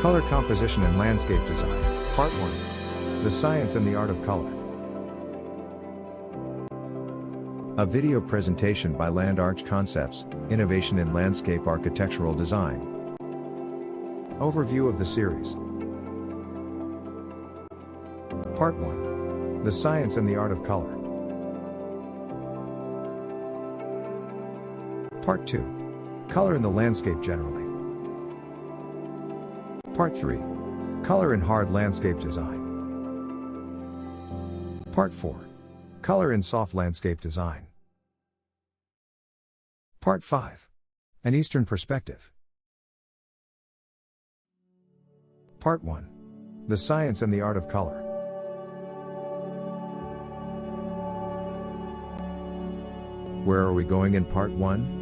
Color composition and landscape design. Part 1. The science and the art of color. A video presentation by Land Arch Concepts, Innovation in Landscape Architectural Design. Overview of the series. Part 1. The science and the art of color. Part 2. Color in the landscape generally. Part 3. Color in hard landscape design. Part 4. Color in soft landscape design. Part 5. An Eastern perspective. Part 1. The science and the art of color. Where are we going in Part 1?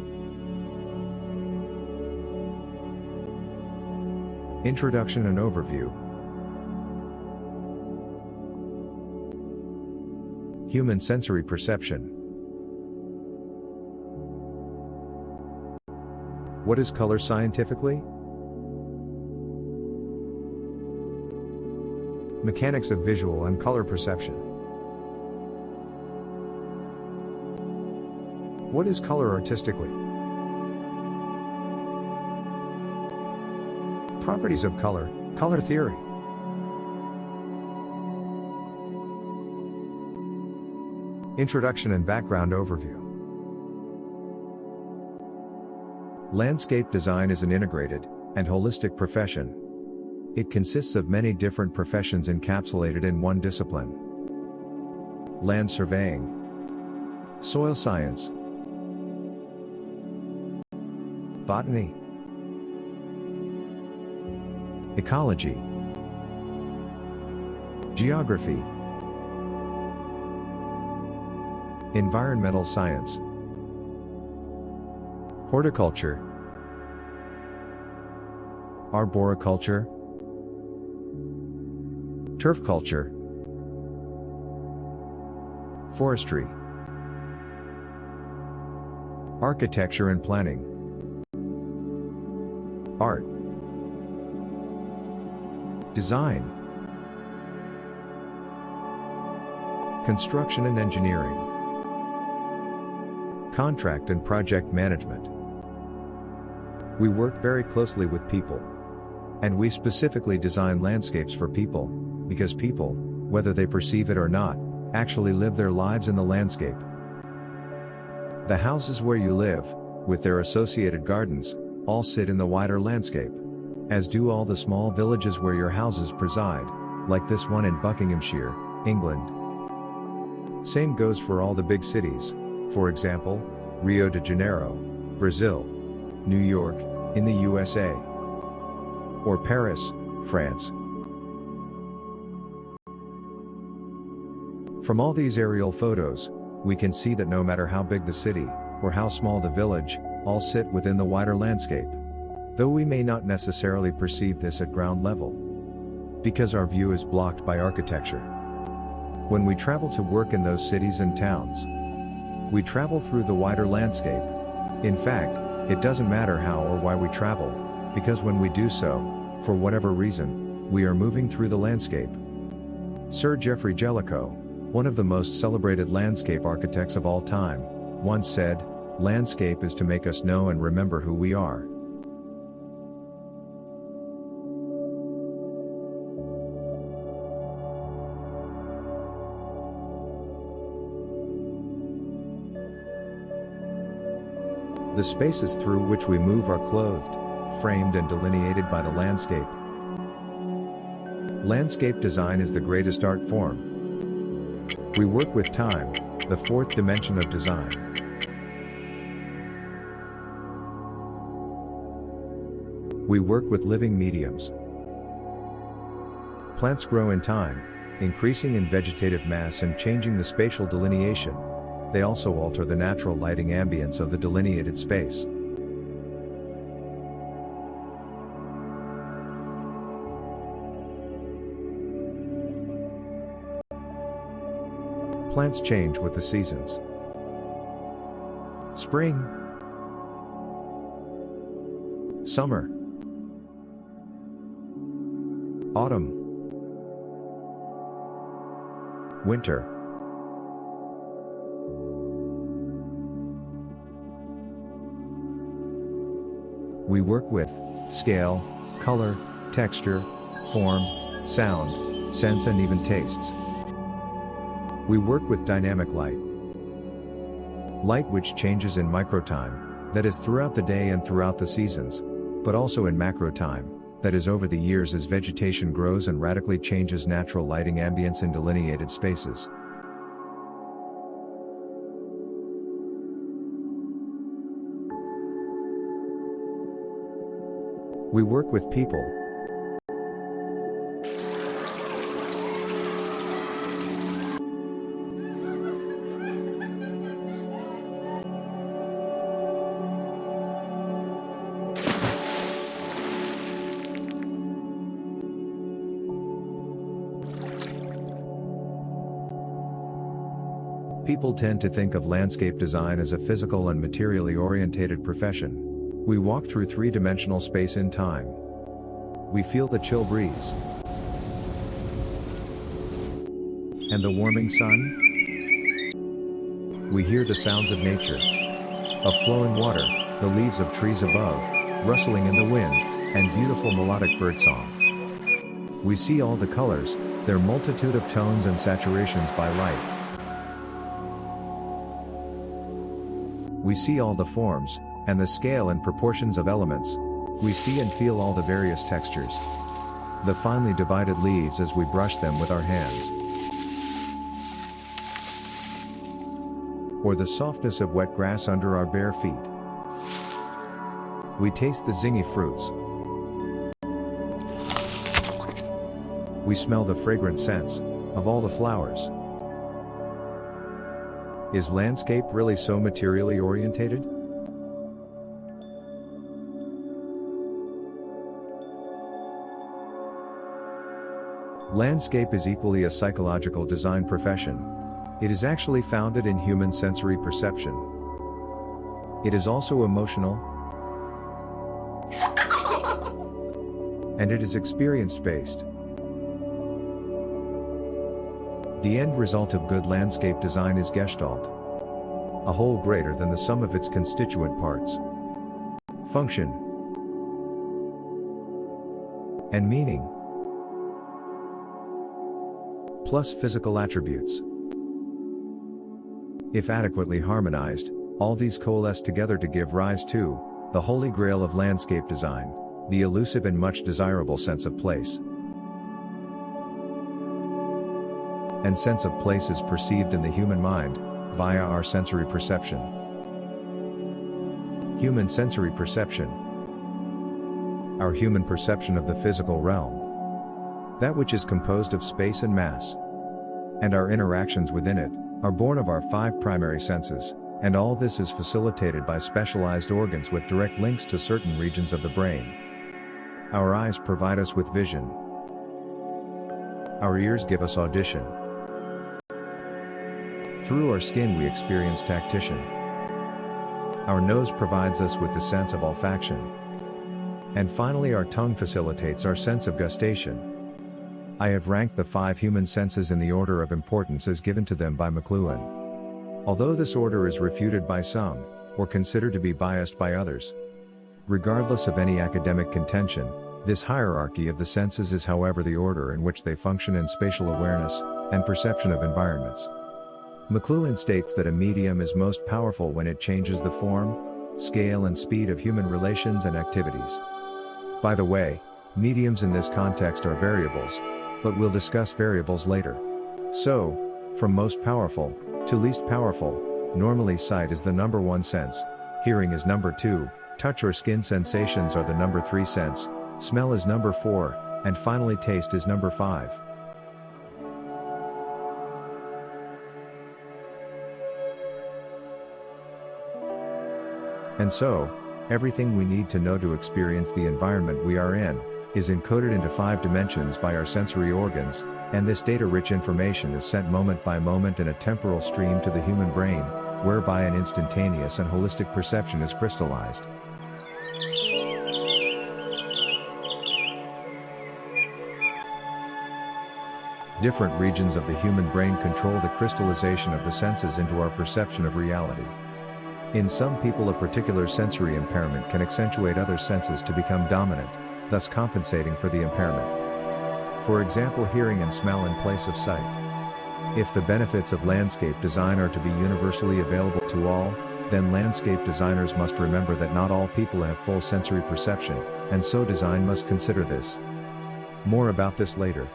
Introduction and overview. Human sensory perception. What is color scientifically? Mechanics of visual and color perception. What is color artistically? Properties of color, color theory. Introduction and background overview. Landscape design is an integrated and holistic profession. It consists of many different professions encapsulated in one discipline. Land surveying, soil science, botany, ecology, geography, environmental science, horticulture, arboriculture, turf culture, forestry, architecture and planning, art, design, construction and engineering, contract and project management. We work very closely with people. And we specifically design landscapes for people, because people, whether they perceive it or not, actually live their lives in the landscape. The houses where you live, with their associated gardens, all sit in the wider landscape. As do all the small villages where your houses preside, like this one in Buckinghamshire, England. Same goes for all the big cities, for example, Rio de Janeiro, Brazil, New York, in the USA, or Paris, France. From all these aerial photos, we can see that no matter how big the city, or how small the village, all sit within the wider landscape. Though we may not necessarily perceive this at ground level, because our view is blocked by architecture. When we travel to work in those cities and towns, we travel through the wider landscape. In fact, it doesn't matter how or why we travel, because when we do so, for whatever reason, we are moving through the landscape. Sir Geoffrey Jellicoe, one of the most celebrated landscape architects of all time, once said, "Landscape is to make us know and remember who we are." The spaces through which we move are clothed, framed and delineated by the landscape. Landscape design is the greatest art form. We work with time, the fourth dimension of design. We work with living mediums. Plants grow in time, increasing in vegetative mass and changing the spatial delineation. They also alter the natural lighting ambience of the delineated space. Plants change with the seasons. Spring, summer, Autumn. Winter. We work with scale, color, texture, form, sound, sense, and even tastes. We work with dynamic light. Light which changes in microtime, that is throughout the day and throughout the seasons, but also in macrotime, that is over the years as vegetation grows and radically changes natural lighting ambience in delineated spaces. We work with people. People tend to think of landscape design as a physical and materially orientated profession. We walk through three-dimensional space in time. We feel the chill breeze and the warming sun. We hear the sounds of nature, of flowing water, the leaves of trees above, rustling in the wind, and beautiful melodic birdsong. We see all the colors, their multitude of tones and saturations by light. We see all the forms, and the scale and proportions of elements. We see and feel all the various textures. The finely divided leaves as we brush them with our hands. Or the softness of wet grass under our bare feet. We taste the zingy fruits. We smell the fragrant scents of all the flowers. Is landscape really so materially orientated? Landscape is equally a psychological design profession. It is actually founded in human sensory perception. It is also emotional, and it is experience-based. The end result of good landscape design is Gestalt, a whole greater than the sum of its constituent parts. Function and meaning, plus physical attributes. If adequately harmonized, all these coalesce together to give rise to the holy grail of landscape design, the elusive and much desirable sense of place. And sense of place is perceived in the human mind, via our sensory perception. Human sensory perception. Our human perception of the physical realm. That which is composed of space and mass. And our interactions within it, are born of our 5 primary senses, and all this is facilitated by specialized organs with direct links to certain regions of the brain. Our eyes provide us with vision. Our ears give us audition. Through our skin we experience tactition. Our nose provides us with the sense of olfaction. And finally our tongue facilitates our sense of gustation. I have ranked the 5 human senses in the order of importance as given to them by McLuhan. Although this order is refuted by some, or considered to be biased by others. Regardless of any academic contention, this hierarchy of the senses is however the order in which they function in spatial awareness, and perception of environments. McLuhan states that a medium is most powerful when it changes the form, scale and speed of human relations and activities. By the way, mediums in this context are variables, but we'll discuss variables later. So, from most powerful to least powerful, normally sight is the number 1 sense, hearing is number 2, touch or skin sensations are the number 3 sense, smell is number 4, and finally taste is number 5. And so, everything we need to know to experience the environment we are in, is encoded into 5 dimensions by our sensory organs, and this data-rich information is sent moment by moment in a temporal stream to the human brain, whereby an instantaneous and holistic perception is crystallized. Different regions of the human brain control the crystallization of the senses into our perception of reality. In some people, a particular sensory impairment can accentuate other senses to become dominant, thus compensating for the impairment. For example, hearing and smell in place of sight. If the benefits of landscape design are to be universally available to all, then landscape designers must remember that not all people have full sensory perception, and so design must consider this. More about this later.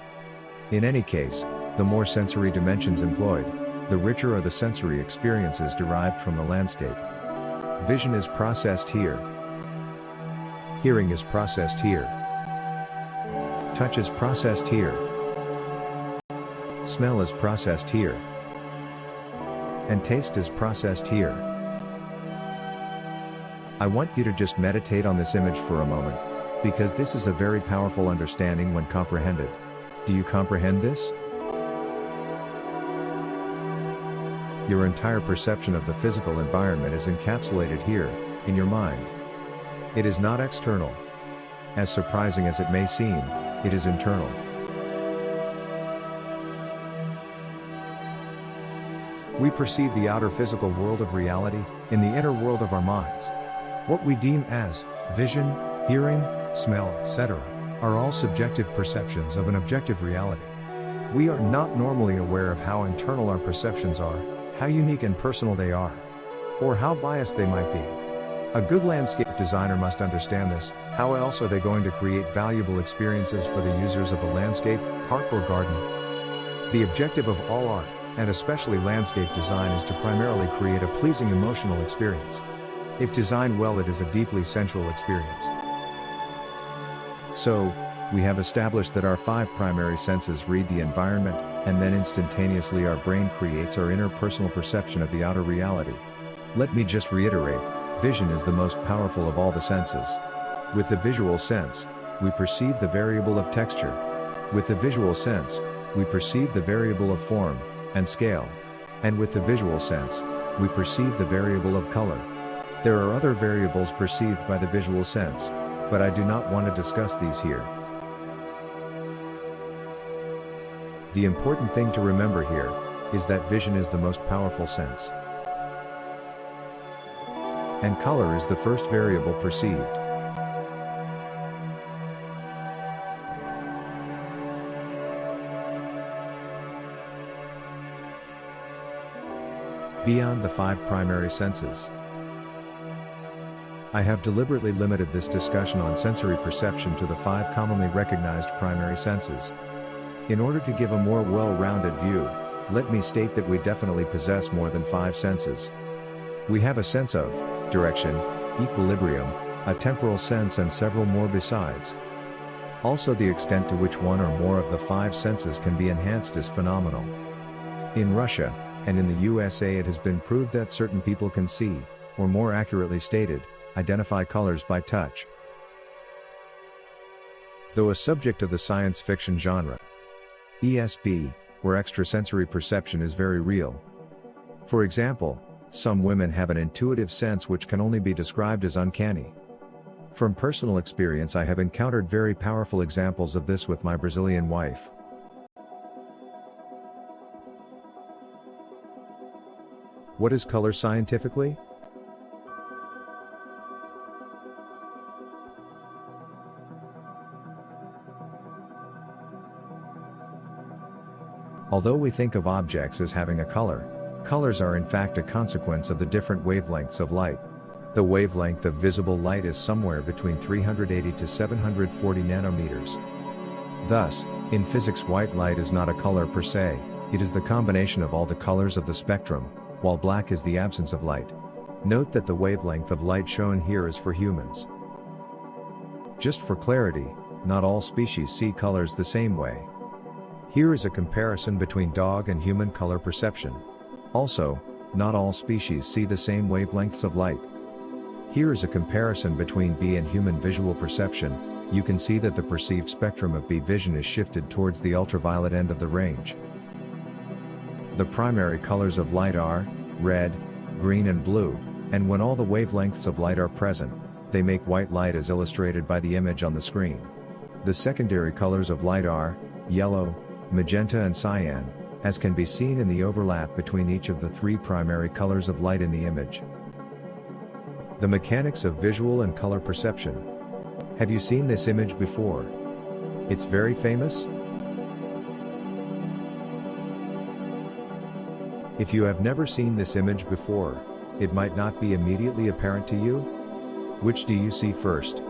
In any case, the more sensory dimensions employed, the richer are the sensory experiences derived from the landscape. Vision is processed here. Hearing is processed here. Touch is processed here. Smell is processed here. And taste is processed here. I want you to just meditate on this image for a moment, because this is a very powerful understanding when comprehended. Do you comprehend this? Your entire perception of the physical environment is encapsulated here, in your mind. It is not external. As surprising as it may seem, it is internal. We perceive the outer physical world of reality, in the inner world of our minds. What we deem as vision, hearing, smell, etc., are all subjective perceptions of an objective reality. We are not normally aware of how internal our perceptions are, how unique and personal they are, or how biased they might be. A good landscape designer must understand this. How else are they going to create valuable experiences for the users of a landscape, park or garden? The objective of all art, and especially landscape design, is to primarily create a pleasing emotional experience. If designed well, it is a deeply sensual experience. So, we have established that our 5 primary senses read the environment, and then instantaneously our brain creates our inner personal perception of the outer reality. Let me just reiterate, vision is the most powerful of all the senses. With the visual sense, we perceive the variable of texture. With the visual sense, we perceive the variable of form and scale. And with the visual sense, we perceive the variable of color. There are other variables perceived by the visual sense, but I do not want to discuss these here. The important thing to remember here is that vision is the most powerful sense. And color is the first variable perceived. Beyond the 5 primary senses. I have deliberately limited this discussion on sensory perception to the 5 commonly recognized primary senses. In order to give a more well-rounded view, let me state that we definitely possess more than 5 senses. We have a sense of direction, equilibrium, a temporal sense, and several more besides. Also, the extent to which one or more of the 5 senses can be enhanced is phenomenal. In Russia, and in the USA, it has been proved that certain people can see, or more accurately stated, identify colors by touch. Though a subject of the science fiction genre, ESP, where extrasensory perception is very real. For example, some women have an intuitive sense which can only be described as uncanny. From personal experience, I have encountered very powerful examples of this with my Brazilian wife. What is color scientifically? Although we think of objects as having a color, colors are in fact a consequence of the different wavelengths of light. The wavelength of visible light is somewhere between 380 to 740 nanometers. Thus, in physics, white light is not a color per se, it is the combination of all the colors of the spectrum, while black is the absence of light. Note that the wavelength of light shown here is for humans. Just for clarity, not all species see colors the same way. Here is a comparison between dog and human color perception. Also, not all species see the same wavelengths of light. Here is a comparison between bee and human visual perception. You can see that the perceived spectrum of bee vision is shifted towards the ultraviolet end of the range. The primary colors of light are red, green and blue, and when all the wavelengths of light are present, they make white light as illustrated by the image on the screen. The secondary colors of light are yellow, magenta and cyan, as can be seen in the overlap between each of the three primary colors of light in the image. The mechanics of visual and color perception. Have you seen this image before? It's very famous? If you have never seen this image before, it might not be immediately apparent to you. Which do you see first?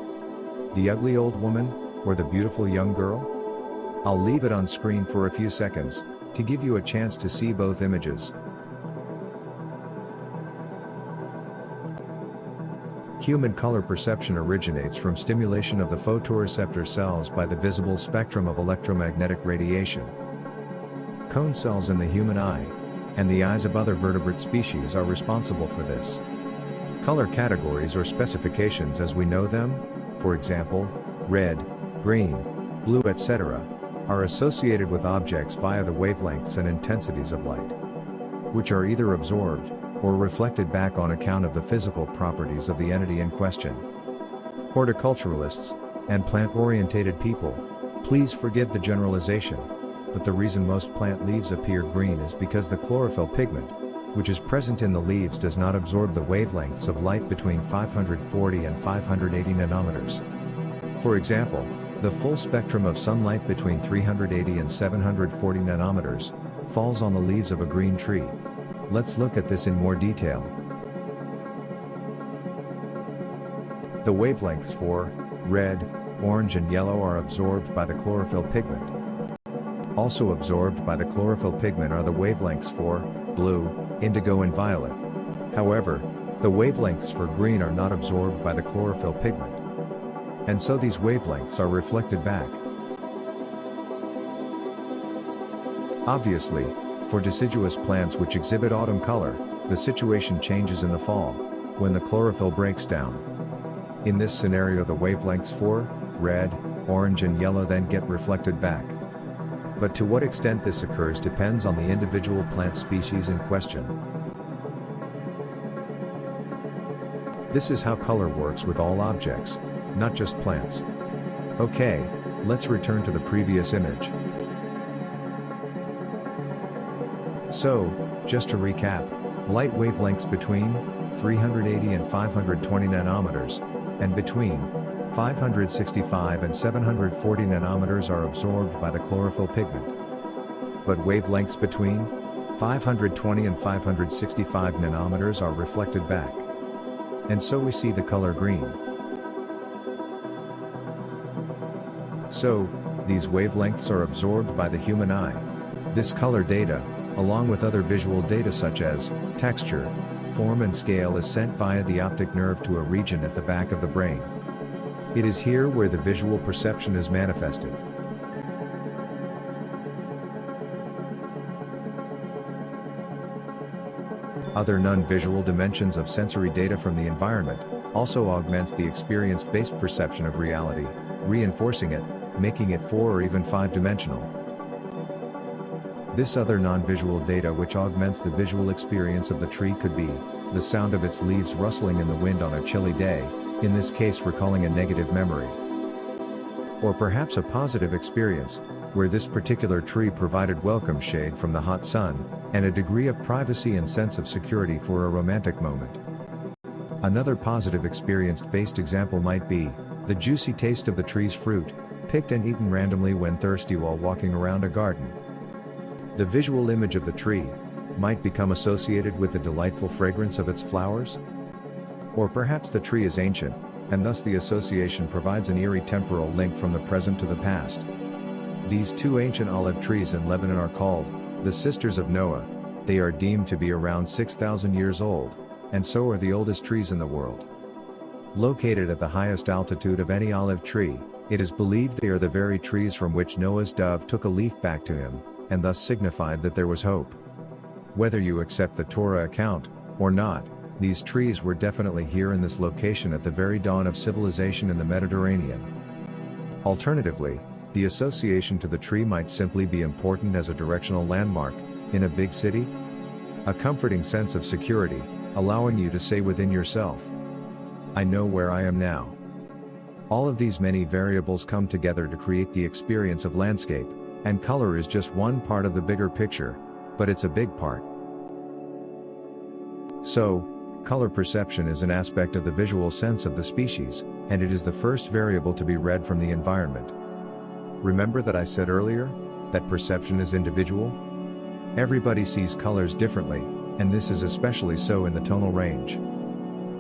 The ugly old woman, or the beautiful young girl? I'll leave it on screen for a few seconds, to give you a chance to see both images. Human color perception originates from stimulation of the photoreceptor cells by the visible spectrum of electromagnetic radiation. Cone cells in the human eye, and the eyes of other vertebrate species are responsible for this. Color categories or specifications as we know them, for example, red, green, blue, etc., are associated with objects via the wavelengths and intensities of light, which are either absorbed or reflected back on account of the physical properties of the entity in question. Horticulturalists and plant-orientated people, please forgive the generalization, but the reason most plant leaves appear green is because the chlorophyll pigment, which is present in the leaves, does not absorb the wavelengths of light between 540 and 580 nanometers. For example, the full spectrum of sunlight between 380 and 740 nanometers falls on the leaves of a green tree. Let's look at this in more detail. The wavelengths for red, orange and yellow are absorbed by the chlorophyll pigment. Also absorbed by the chlorophyll pigment are the wavelengths for blue, indigo and violet. However, the wavelengths for green are not absorbed by the chlorophyll pigment, and so these wavelengths are reflected back. Obviously, for deciduous plants which exhibit autumn color, the situation changes in the fall, when the chlorophyll breaks down. In this scenario, the wavelengths for red, orange and yellow then get reflected back. But to what extent this occurs depends on the individual plant species in question. This is how color works with all objects, not just plants. Okay, let's return to the previous image. So, just to recap, light wavelengths between 380 and 520 nanometers, and between 565 and 740 nanometers are absorbed by the chlorophyll pigment. But wavelengths between 520 and 565 nanometers are reflected back. And so we see the color green. So, these wavelengths are absorbed by the human eye. This color data, along with other visual data such as texture, form and scale, is sent via the optic nerve to a region at the back of the brain. It is here where the visual perception is manifested. Other non-visual dimensions of sensory data from the environment also augments the experience-based perception of reality, reinforcing it, making it 4 or even 5-dimensional. This other non-visual data which augments the visual experience of the tree could be the sound of its leaves rustling in the wind on a chilly day, in this case recalling a negative memory. Or perhaps a positive experience, where this particular tree provided welcome shade from the hot sun, and a degree of privacy and sense of security for a romantic moment. Another positive experience-based example might be the juicy taste of the tree's fruit, picked and eaten randomly when thirsty while walking around a garden. The visual image of the tree might become associated with the delightful fragrance of its flowers. Or perhaps the tree is ancient, and thus the association provides an eerie temporal link from the present to the past. These two ancient olive trees in Lebanon are called the Sisters of Noah. They are deemed to be around 6,000 years old, and so are the oldest trees in the world. Located at the highest altitude of any olive tree, it is believed they are the very trees from which Noah's dove took a leaf back to him, and thus signified that there was hope. Whether you accept the Torah account or not, these trees were definitely here in this location at the very dawn of civilization in the Mediterranean. Alternatively, the association to the tree might simply be important as a directional landmark in a big city. A comforting sense of security, allowing you to say within yourself, I know where I am now. All of these many variables come together to create the experience of landscape, And color is just one part of the bigger picture, but it's a big part. So, color perception is an aspect of the visual sense of the species, and it is the first variable to be read from the environment. Remember that I said earlier, that perception is individual? Everybody sees colors differently, and this is especially so in the tonal range.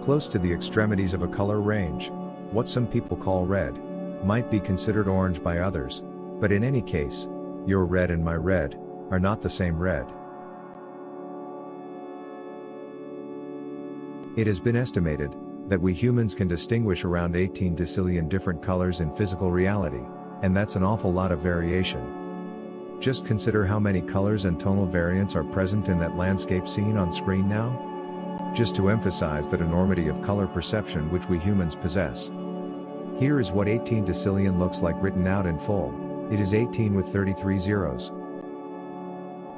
Close to the extremities of a color range, what some people call red, might be considered orange by others, but in any case, your red and my red are not the same red. It has been estimated that we humans can distinguish around 18 decillion different colors in physical reality, and that's an awful lot of variation. Just consider how many colors and tonal variants are present in that landscape scene on screen now. Just to emphasize that enormity of color perception which we humans possess. Here is what 18 decillion looks like written out in full. It is 18 with 33 zeros.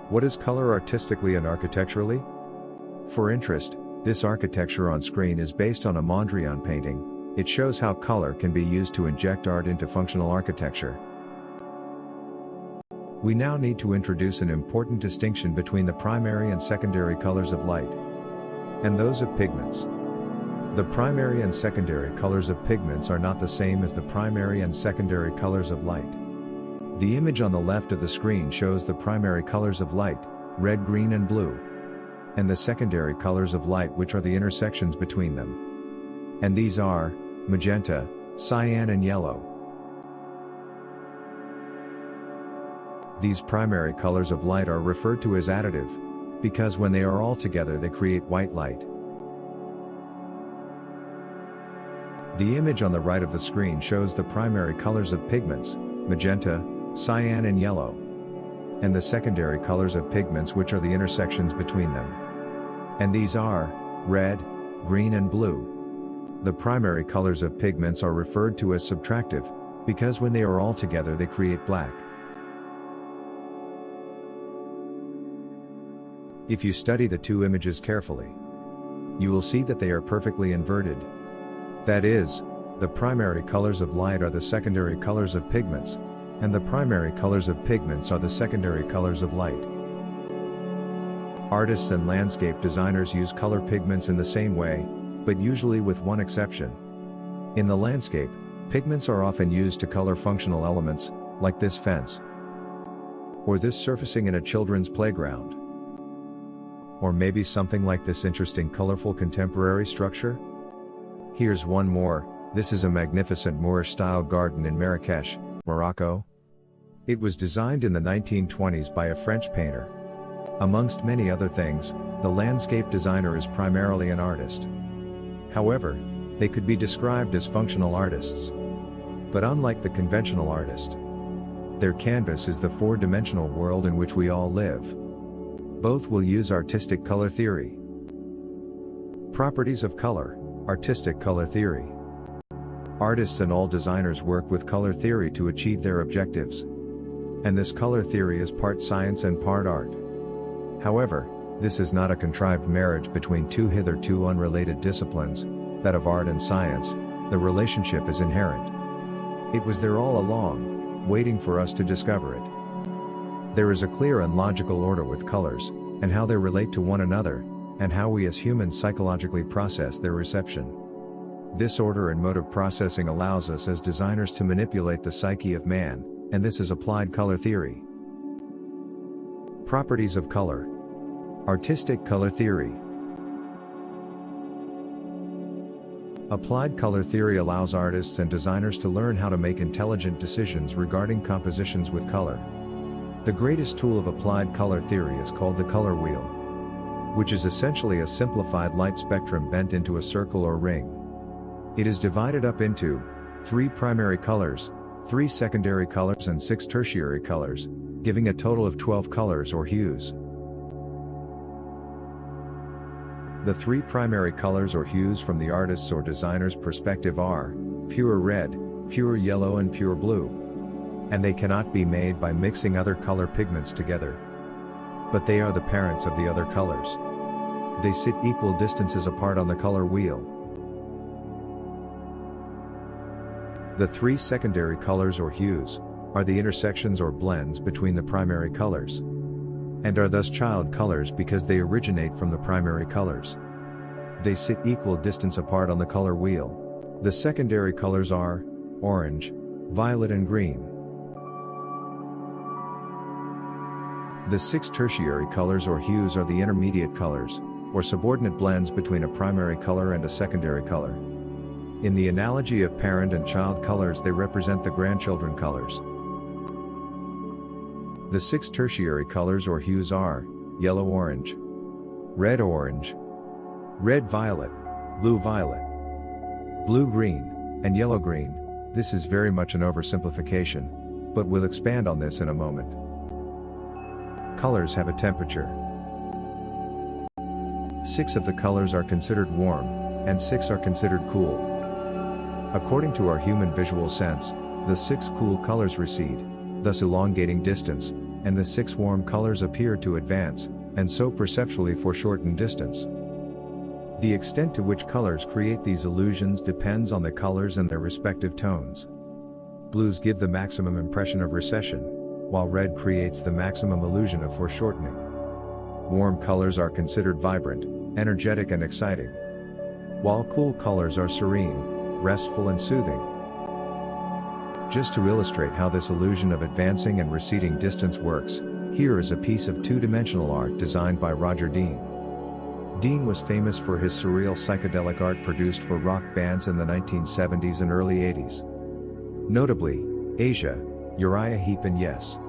What is color artistically and architecturally? For interest, this architecture on screen is based on a Mondrian painting. It shows how color can be used to inject art into functional architecture. We now need to introduce an important distinction between the primary and secondary colors of light, and those of pigments. The primary and secondary colors of pigments are not the same as the primary and secondary colors of light. The image on the left of the screen shows the primary colors of light, red, green and blue, and the secondary colors of light, which are the intersections between them. And these are magenta, cyan and yellow. These primary colors of light are referred to as additive, because when they are all together they create white light. The image on the right of the screen shows the primary colors of pigments, magenta, cyan and yellow, and the secondary colors of pigments, which are the intersections between them. And these are red, green and blue. The primary colors of pigments are referred to as subtractive, because when they are all together they create black. If you study the two images carefully, you will see that they are perfectly inverted. That is, the primary colors of light are the secondary colors of pigments, and the primary colors of pigments are the secondary colors of light. Artists and landscape designers use color pigments in the same way, but usually with one exception. In the landscape, pigments are often used to color functional elements, like this fence, or this surfacing in a children's playground, or maybe something like this interesting colorful contemporary structure. Here's one more. This is a magnificent Moorish-style garden in Marrakesh, Morocco. It was designed in the 1920s by a French painter. Amongst many other things, the landscape designer is primarily an artist. However, they could be described as functional artists. But unlike the conventional artist, their canvas is the four-dimensional world in which we all live. Both will use artistic color theory. Properties of color, artistic color theory. Artists and all designers work with color theory to achieve their objectives. And this color theory is part science and part art. However, this is not a contrived marriage between two hitherto unrelated disciplines, that of art and science. The relationship is inherent. It was there all along, waiting for us to discover it. There is a clear and logical order with colors, and how they relate to one another, and how we as humans psychologically process their reception. This order and mode of processing allows us as designers to manipulate the psyche of man, and this is applied color theory. Properties of color. Artistic color theory. Applied color theory allows artists and designers to learn how to make intelligent decisions regarding compositions with color. The greatest tool of applied color theory is called the color wheel, which is essentially a simplified light spectrum bent into a circle or ring. It is divided up into 3 primary colors, 3 secondary colors and 6 tertiary colors, giving a total of 12 colors or hues. The 3 primary colors or hues from the artist's or designer's perspective are pure red, pure yellow and pure blue. And they cannot be made by mixing other color pigments together. But they are the parents of the other colors. They sit equal distances apart on the color wheel. The 3 secondary colors or hues are the intersections or blends between the primary colors, and are thus child colors because they originate from the primary colors. They sit equal distance apart on the color wheel. The secondary colors are orange, violet and green. The 6 tertiary colors or hues are the intermediate colors, or subordinate blends between a primary color and a secondary color. In the analogy of parent and child colors, they represent the grandchildren colors. The 6 tertiary colors or hues are yellow-orange, red-orange, red-violet, blue-violet, blue-green, and yellow-green. This is very much an oversimplification, but we'll expand on this in a moment. Colors have a temperature. 6 of the colors are considered warm, and 6 are considered cool. According to our human visual sense, the 6 cool colors recede, thus elongating distance, and the 6 warm colors appear to advance, and so perceptually foreshorten distance. The extent to which colors create these illusions depends on the colors and their respective tones. Blues give the maximum impression of recession, while red creates the maximum illusion of foreshortening. Warm colors are considered vibrant, energetic and exciting, while cool colors are serene, restful and soothing. Just to illustrate how this illusion of advancing and receding distance works, here is a piece of two-dimensional art designed by Roger Dean. Dean was famous for his surreal psychedelic art produced for rock bands in the 1970s and early 80s. Notably, Asia, Uriah Heep and Yes.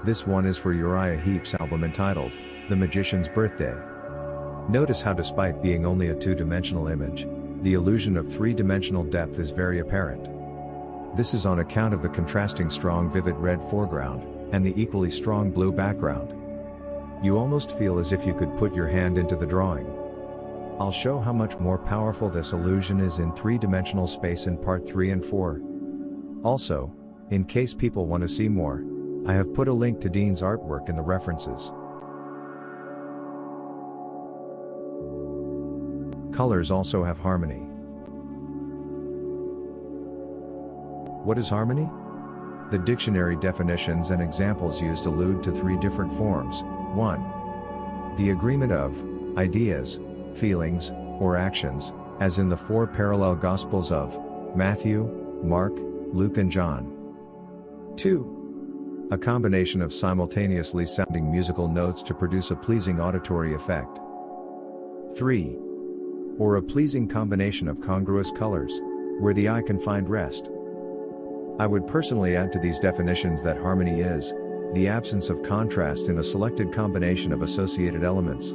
This one is for Uriah Heep's album entitled, The Magician's Birthday. Notice how despite being only a two-dimensional image, the illusion of three-dimensional depth is very apparent. This is on account of the contrasting strong vivid red foreground, and the equally strong blue background. You almost feel as if you could put your hand into the drawing. I'll show how much more powerful this illusion is in three-dimensional space in part 3 and 4. Also, in case people want to see more, I have put a link to Dean's artwork in the references. Colors also have harmony. What is harmony? The dictionary definitions and examples used allude to 3 different forms. 1. The agreement of ideas, feelings, or actions, as in the 4 parallel Gospels of Matthew, Mark, Luke and John. 2. A combination of simultaneously sounding musical notes to produce a pleasing auditory effect. 3. Or a pleasing combination of congruous colors, where the eye can find rest. I would personally add to these definitions that harmony is the absence of contrast in a selected combination of associated elements.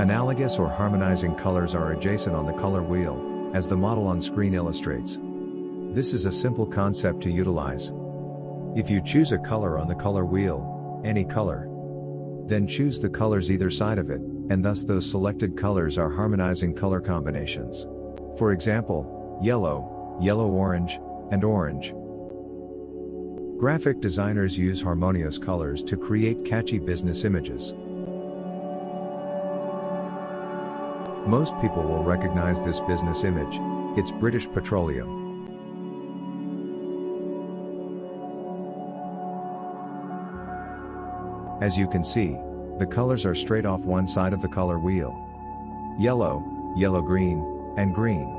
Analogous or harmonizing colors are adjacent on the color wheel, as the model on screen illustrates. This is a simple concept to utilize. If you choose a color on the color wheel, any color, then choose the colors either side of it, and thus those selected colors are harmonizing color combinations. For example, yellow, yellow-orange, and orange. Graphic designers use harmonious colors to create catchy business images. Most people will recognize this business image. It's British Petroleum. As you can see, the colors are straight off one side of the color wheel. Yellow, yellow-green, and green.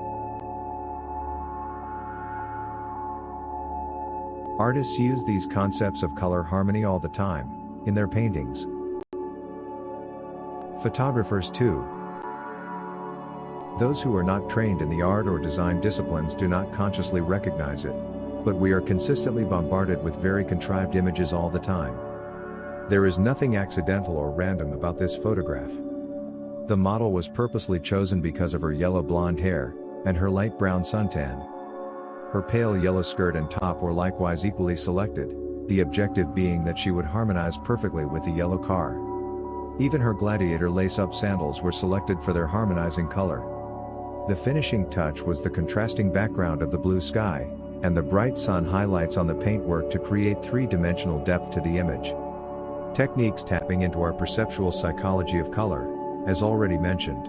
Artists use these concepts of color harmony all the time, in their paintings. Photographers too. Those who are not trained in the art or design disciplines do not consciously recognize it, but we are consistently bombarded with very contrived images all the time. There is nothing accidental or random about this photograph. The model was purposely chosen because of her yellow blonde hair, and her light brown suntan. Her pale yellow skirt and top were likewise equally selected, the objective being that she would harmonize perfectly with the yellow car. Even her gladiator lace-up sandals were selected for their harmonizing color. The finishing touch was the contrasting background of the blue sky, and the bright sun highlights on the paintwork to create three-dimensional depth to the image. Techniques tapping into our perceptual psychology of color, as already mentioned.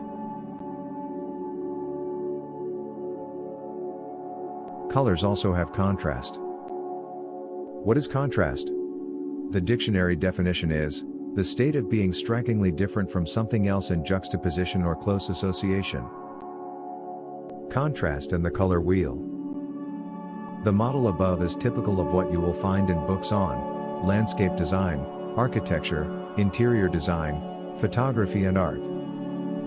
Colors also have contrast. What is contrast? The dictionary definition is the state of being strikingly different from something else in juxtaposition or close association. Contrast and the color wheel. The model above is typical of what you will find in books on landscape design, architecture, interior design, photography and art.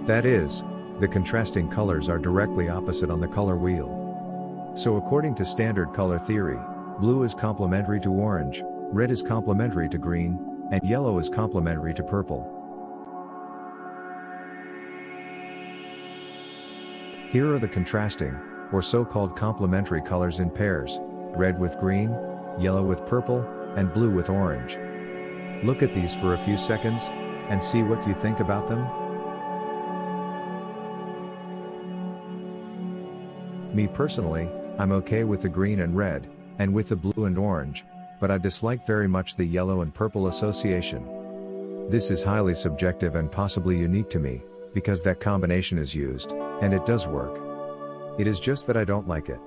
That is, the contrasting colors are directly opposite on the color wheel. So according to standard color theory, blue is complementary to orange, red is complementary to green, and yellow is complementary to purple. Here are the contrasting, or so-called complementary colors in pairs: red with green, yellow with purple, and blue with orange. Look at these for a few seconds, and see what you think about them. Me personally, I'm okay with the green and red, and with the blue and orange, but I dislike very much the yellow and purple association. This is highly subjective and possibly unique to me, because that combination is used, and it does work. It is just that I don't like it.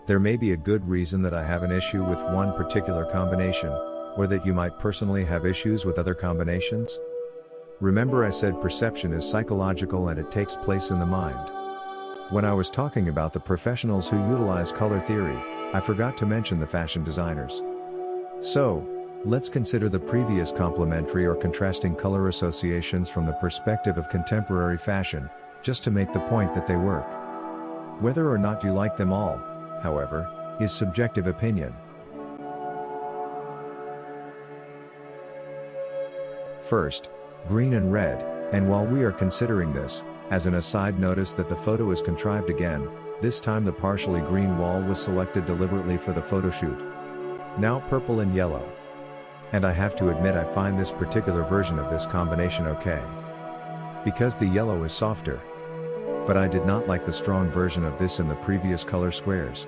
There may be a good reason that I have an issue with one particular combination, or that you might personally have issues with other combinations. Remember, I said perception is psychological and it takes place in the mind. When I was talking about the professionals who utilize color theory, I forgot to mention the fashion designers. So, let's consider the previous complementary or contrasting color associations from the perspective of contemporary fashion, just to make the point that they work. Whether or not you like them all, however, is subjective opinion. First, green and red, and while we are considering this, as an aside, notice that the photo is contrived again. This time the partially green wall was selected deliberately for the photo shoot. Now purple and yellow. And I have to admit I find this particular version of this combination okay, because the yellow is softer. But I did not like the strong version of this in the previous color squares.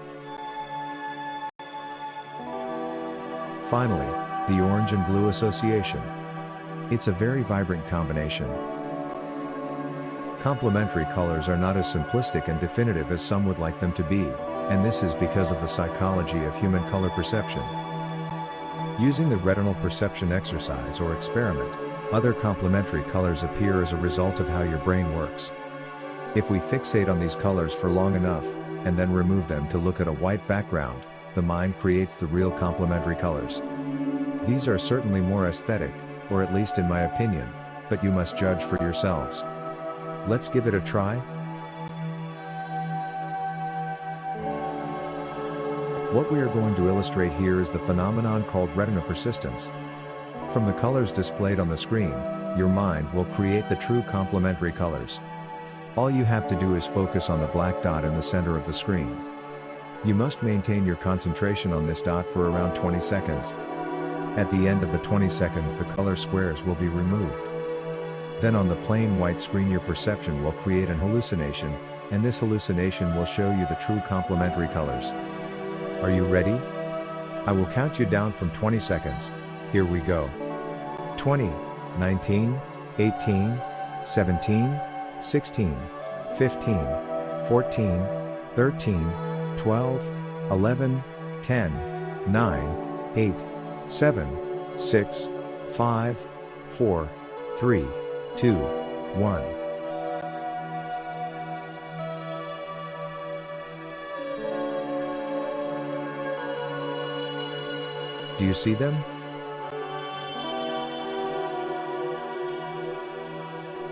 Finally, the orange and blue association. It's a very vibrant combination. Complementary colors are not as simplistic and definitive as some would like them to be, and this is because of the psychology of human color perception. Using the retinal perception exercise or experiment, other complementary colors appear as a result of how your brain works. If we fixate on these colors for long enough, and then remove them to look at a white background, the mind creates the real complementary colors. These are certainly more aesthetic, or at least in my opinion, but you must judge for yourselves. Let's give it a try. What we are going to illustrate here is the phenomenon called retina persistence. From the colors displayed on the screen, your mind will create the true complementary colors. All you have to do is focus on the black dot in the center of the screen. You must maintain your concentration on this dot for around 20 seconds. At the end of the 20 seconds, the color squares will be removed. Then on the plain white screen your perception will create an hallucination, and this hallucination will show you the true complementary colors. Are you ready? I will count you down from 20 seconds. Here we go. 20, 19, 18, 17, 16, 15, 14, 13, 12, 11, 10, 9, 8, 7, 6, 5, 4, 3, 2, 1. Do you see them?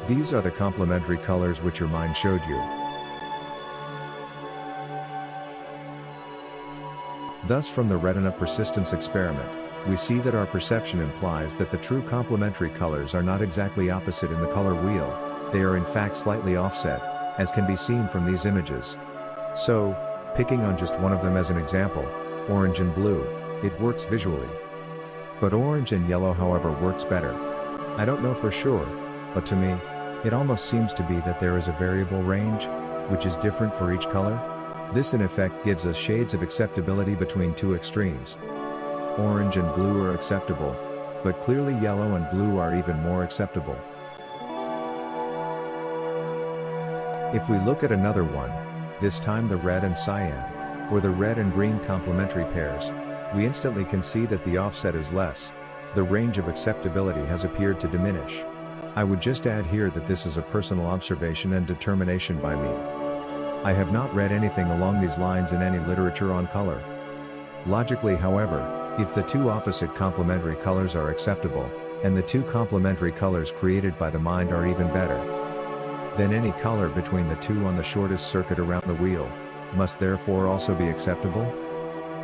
These are the complementary colors which your mind showed you. Thus, from the retina persistence experiment, we see that our perception implies that the true complementary colors are not exactly opposite in the color wheel, they are in fact slightly offset, as can be seen from these images. So, picking on just one of them as an example, orange and blue, it works visually. But orange and yellow, however, works better. I don't know for sure, but to me, it almost seems to be that there is a variable range, which is different for each color. This in effect gives us shades of acceptability between two extremes. Orange and blue are acceptable, but clearly yellow and blue are even more acceptable. If we look at another one, this time the red and cyan, or the red and green complementary pairs, we instantly can see that the offset is less. The range of acceptability has appeared to diminish. I would just add here that this is a personal observation and determination by me. I have not read anything along these lines in any literature on color. Logically, however, if the two opposite complementary colors are acceptable, and the two complementary colors created by the mind are even better, then any color between the two on the shortest circuit around the wheel must therefore also be acceptable?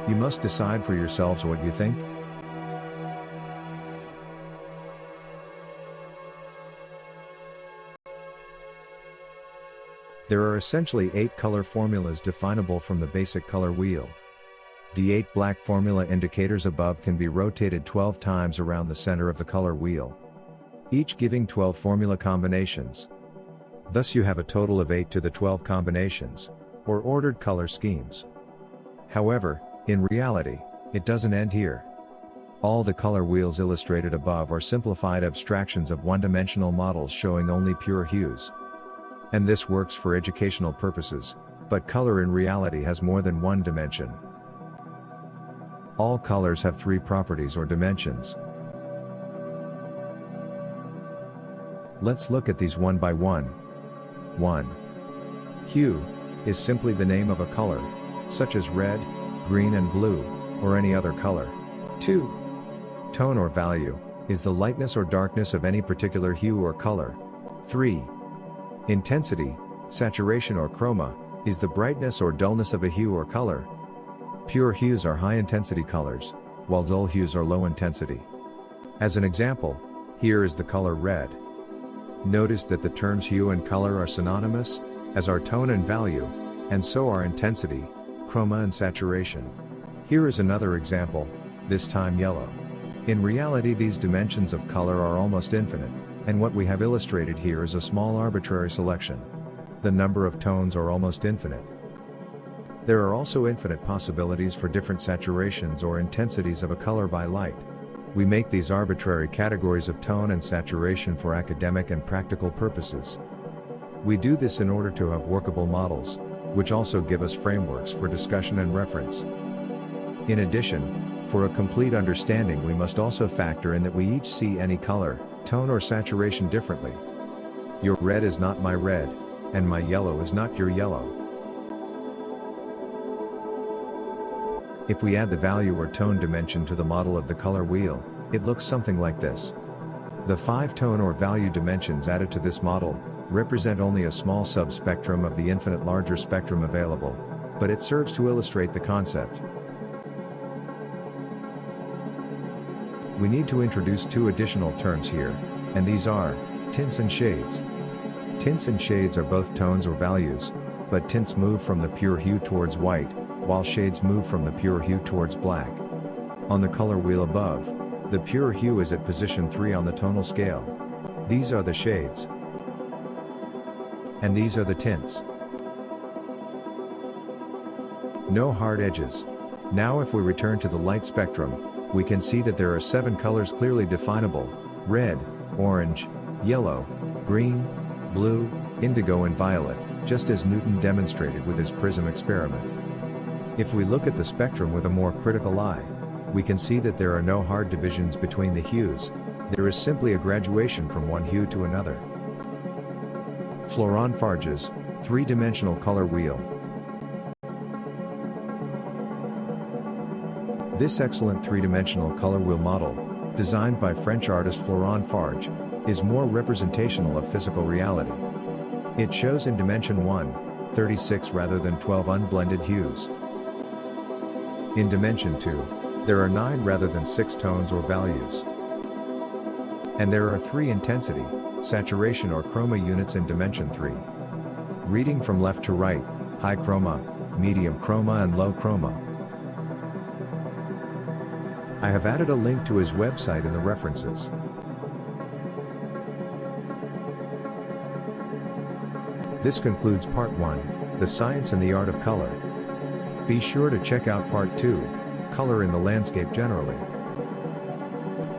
You must decide for yourselves what you think. There are essentially 8 color formulas definable from the basic color wheel. The 8 black formula indicators above can be rotated 12 times around the center of the color wheel, each giving 12 formula combinations. Thus you have a total of 8 to the 12 combinations, or ordered color schemes. However, in reality, it doesn't end here. All the color wheels illustrated above are simplified abstractions of one-dimensional models showing only pure hues. And this works for educational purposes, but color in reality has more than one dimension. All colors have 3 properties or dimensions. Let's look at these one by one. 1. Hue is simply the name of a color, such as red, green and blue, or any other color. 2. Tone or value is the lightness or darkness of any particular hue or color. 3. Intensity, saturation or chroma, is the brightness or dullness of a hue or color. Pure hues are high-intensity colors, while dull hues are low-intensity. As an example, here is the color red. Notice that the terms hue and color are synonymous, as are tone and value, and so are intensity, chroma and saturation. Here is another example, this time yellow. In reality, these dimensions of color are almost infinite, and what we have illustrated here is a small arbitrary selection. The number of tones are almost infinite. There are also infinite possibilities for different saturations or intensities of a color by light. We make these arbitrary categories of tone and saturation for academic and practical purposes. We do this in order to have workable models, which also give us frameworks for discussion and reference. In addition, for a complete understanding, we must also factor in that we each see any color, tone or saturation differently. Your red is not my red, and my yellow is not your yellow. If we add the value or tone dimension to the model of the color wheel, it looks something like this. The 5 tone or value dimensions added to this model represent only a small subspectrum of the infinite larger spectrum available, but it serves to illustrate the concept. We need to introduce 2 additional terms here, and these are tints and shades. Tints and shades are both tones or values, but tints move from the pure hue towards white, while shades move from the pure hue towards black. On the color wheel above, the pure hue is at position 3 on the tonal scale. These are the shades. And these are the tints. No hard edges. Now if we return to the light spectrum, we can see that there are 7 colors clearly definable: red, orange, yellow, green, blue, indigo and violet, just as Newton demonstrated with his prism experiment. If we look at the spectrum with a more critical eye, we can see that there are no hard divisions between the hues. There is simply a graduation from one hue to another. Florent Farge's 3-dimensional color wheel. This excellent 3-dimensional color wheel model, designed by French artist Florent Farge, is more representational of physical reality. It shows in dimension 1, 36 rather than 12 unblended hues. In dimension 2, there are 9 rather than 6 tones or values. And there are 3 intensity, saturation or chroma units in dimension 3. Reading from left to right: high chroma, medium chroma and low chroma. I have added a link to his website in the references. This concludes part 1, The Science and the Art of Color. Be sure to check out part 2, Color in the Landscape Generally.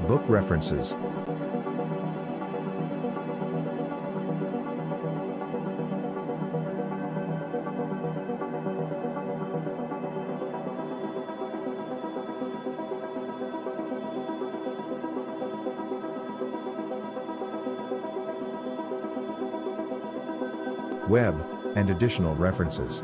Book references. web, and additional references.